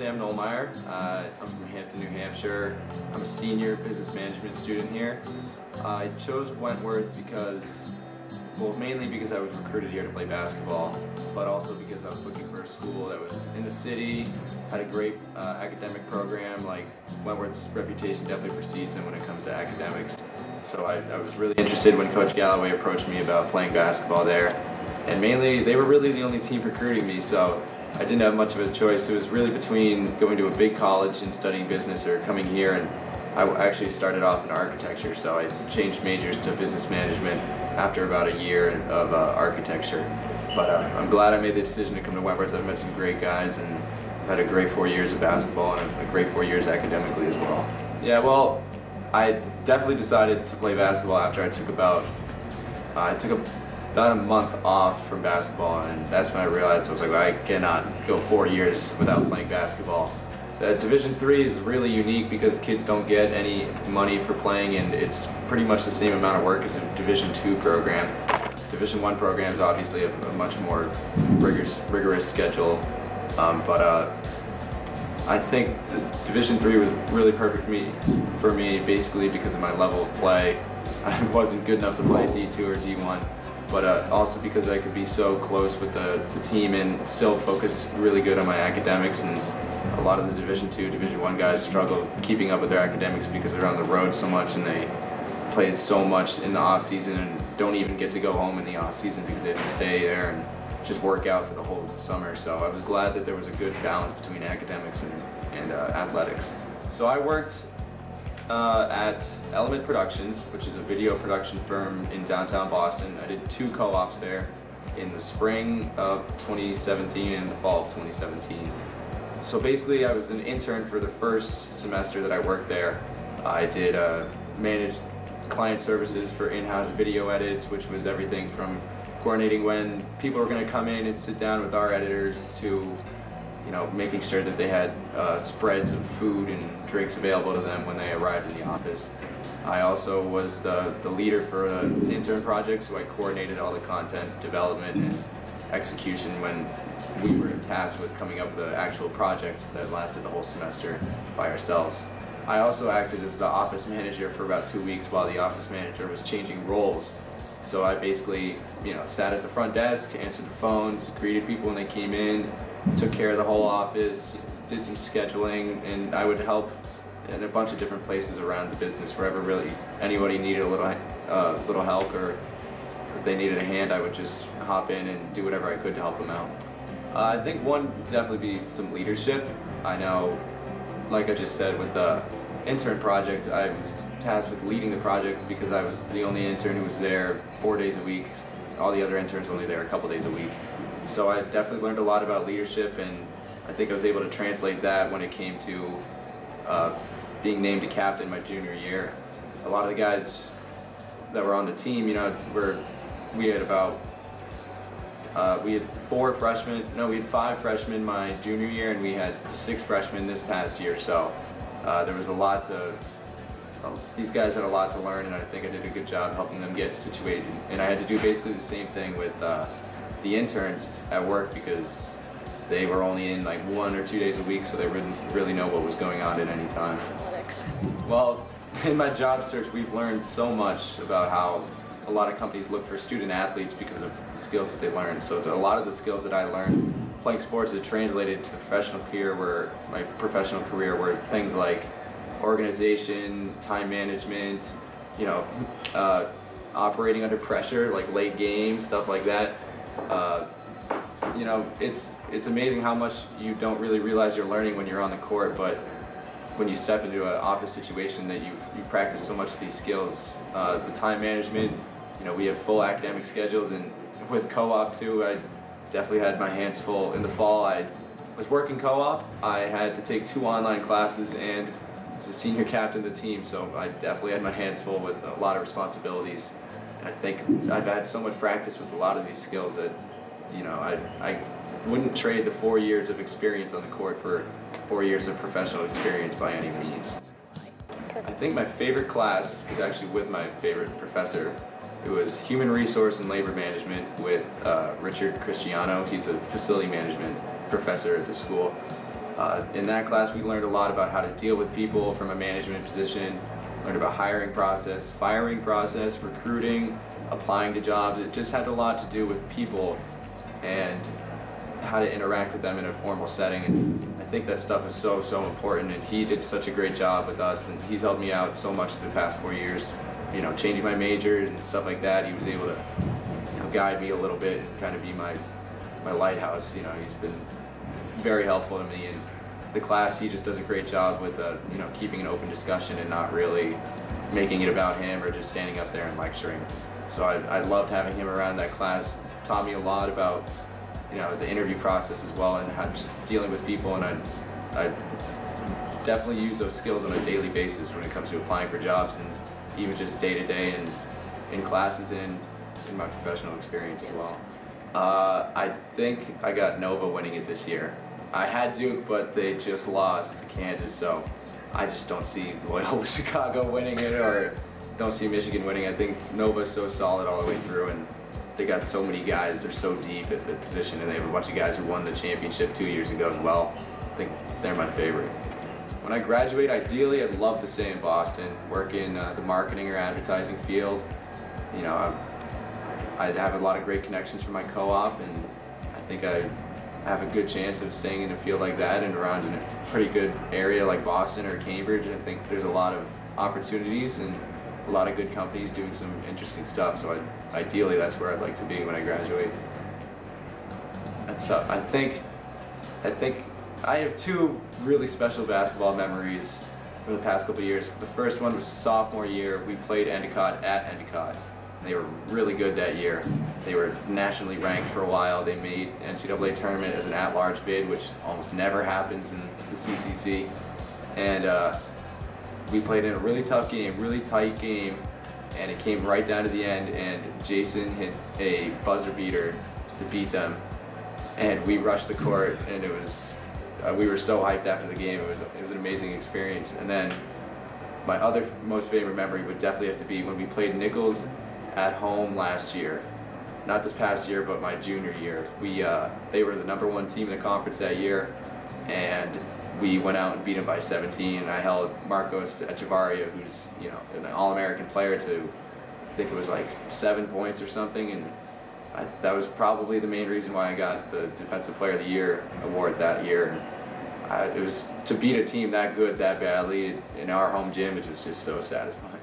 Sam Knollmeyer. I'm from Hampton, New Hampshire. I'm a senior business management student here. I chose Wentworth because, well, mainly because I was recruited here to play basketball, but also because I was looking for a school that was in the city, had a great academic program. Like, Wentworth's reputation definitely precedes him when it comes to academics. So I was really interested when Coach Galloway approached me about playing basketball there. And mainly, they were really the only team recruiting me, so I didn't have much of a choice. It was really between going to a big college and studying business or coming here, and I actually started off in architecture, so I changed majors to business management after about a year of architecture. But I'm glad I made the decision to come to Wentworth. I've met some great guys, and I've had a great 4 years of basketball and a great 4 years academically as well. Yeah, well, I definitely decided to play basketball after I took about a month off from basketball, and that's when I realized I was like, well, I cannot go 4 years without playing basketball. Division III is really unique because kids don't get any money for playing, and it's pretty much the same amount of work as a Division II program. Division I program is obviously a much more rigorous schedule, but I think the Division III was really perfect for me basically because of my level of play. I wasn't good enough to play D2 or D1. But also because I could be so close with the team and still focus really good on my academics. And a lot of the Division II, Division I guys struggle keeping up with their academics because they're on the road so much and they play so much in the off season and don't even get to go home in the off season because they have to stay there and just work out for the whole summer. So I was glad that there was a good balance between academics and athletics. So I worked at Element Productions, which is a video production firm in downtown Boston. I did 2 co-ops there in the spring of 2017 and the fall of 2017. So basically I was an intern for the first semester that I worked there. I did manage client services for in-house video edits, which was everything from coordinating when people were going to come in and sit down with our editors to making sure that they had spreads of food and drinks available to them when they arrived in the office. I also was the leader for an intern project, so I coordinated all the content development and execution when we were tasked with coming up with the actual projects that lasted the whole semester by ourselves. I also acted as the office manager for about 2 weeks while the office manager was changing roles. So I basically, sat at the front desk, answered the phones, greeted people when they came in, took care of the whole office, did some scheduling, and I would help in a bunch of different places around the business. Wherever really anybody needed a little help or if they needed a hand, I would just hop in and do whatever I could to help them out. I think one would definitely be some leadership. I know, like I just said, with the intern project, I was tasked with leading the project because I was the only intern who was there 4 days a week. All the other interns were only there a couple days a week. So I definitely learned a lot about leadership, and I think I was able to translate that when it came to being named a captain my junior year. A lot of the guys that were on the team, we had we had 5 freshmen my junior year, and we had 6 freshmen this past year. So there was these guys had a lot to learn, and I think I did a good job helping them get situated. And I had to do basically the same thing with the interns at work because they were only in like 1 or 2 days a week, so they wouldn't really know what was going on at any time. Well, in my job search, we've learned so much about how a lot of companies look for student athletes because of the skills that they learn. So a lot of the skills that I learned playing sports that translated to my professional career were things like organization, time management, operating under pressure, like late games, stuff like that. It's amazing how much you don't really realize you're learning when you're on the court, but when you step into an office situation that you practice so much of these skills. The time management, we have full academic schedules, and with co-op too, I definitely had my hands full. In the fall, I was working co-op. I had to take 2 online classes and was a senior captain of the team, so I definitely had my hands full with a lot of responsibilities. And I think I've had so much practice with a lot of these skills that, I wouldn't trade the 4 years of experience on the court for 4 years of professional experience by any means. I think my favorite class was actually with my favorite professor. It was Human Resource and Labor Management with Richard Cristiano. He's a facility management professor at the school. In that class, we learned a lot about how to deal with people from a management position, learned about hiring process, firing process, recruiting, applying to jobs. It just had a lot to do with people and how to interact with them in a formal setting. And I think that stuff is so, so important. And he did such a great job with us, and he's helped me out so much the past 4 years. You know, changing my major and stuff like that. He was able to, guide me a little bit and kind of be my lighthouse. You know, he's been very helpful to me. And the class, he just does a great job with, keeping an open discussion and not really making it about him or just standing up there and lecturing. So I loved having him around. That class taught me a lot about, the interview process as well, and how just dealing with people. And I definitely use those skills on a daily basis when it comes to applying for jobs, and even just day to day and in classes and in my professional experience as well. I think I got Nova winning it this year. I had Duke, but they just lost to Kansas, so I just don't see Loyola Chicago winning it, or don't see Michigan winning. I think Nova's so solid all the way through, and they got so many guys. They're so deep at the position, and they have a bunch of guys who won the championship 2 years ago as well. I think they're my favorite. When I graduate, ideally, I'd love to stay in Boston, work in the marketing or advertising field. I'd have a lot of great connections from my co-op, and I think I have a good chance of staying in a field like that and around in a pretty good area like Boston or Cambridge. I think there's a lot of opportunities and a lot of good companies doing some interesting stuff, so ideally that's where I'd like to be when I graduate. That's tough. I think I have two really special basketball memories from the past couple of years. The first one was sophomore year. We played Endicott at Endicott. They were really good that year. They were nationally ranked for a while. They made NCAA tournament as an at-large bid, which almost never happens in the CCC. And we played in a really tough game, really tight game, and it came right down to the end, and Jason hit a buzzer beater to beat them. And we rushed the court, and it was we were so hyped after the game. It was an amazing experience. And then my other most favorite memory would definitely have to be when we played Nichols at home last year. Not this past year, but my junior year. They were the #1 team in the conference that year, and we went out and beat them by 17. And I held Marcos Echevarria, who's an All-American player, to I think it was like 7 points or something, and that was probably the main reason why I got the Defensive Player of the Year award that year. It was to beat a team that good that badly in our home gym, which was just so satisfying.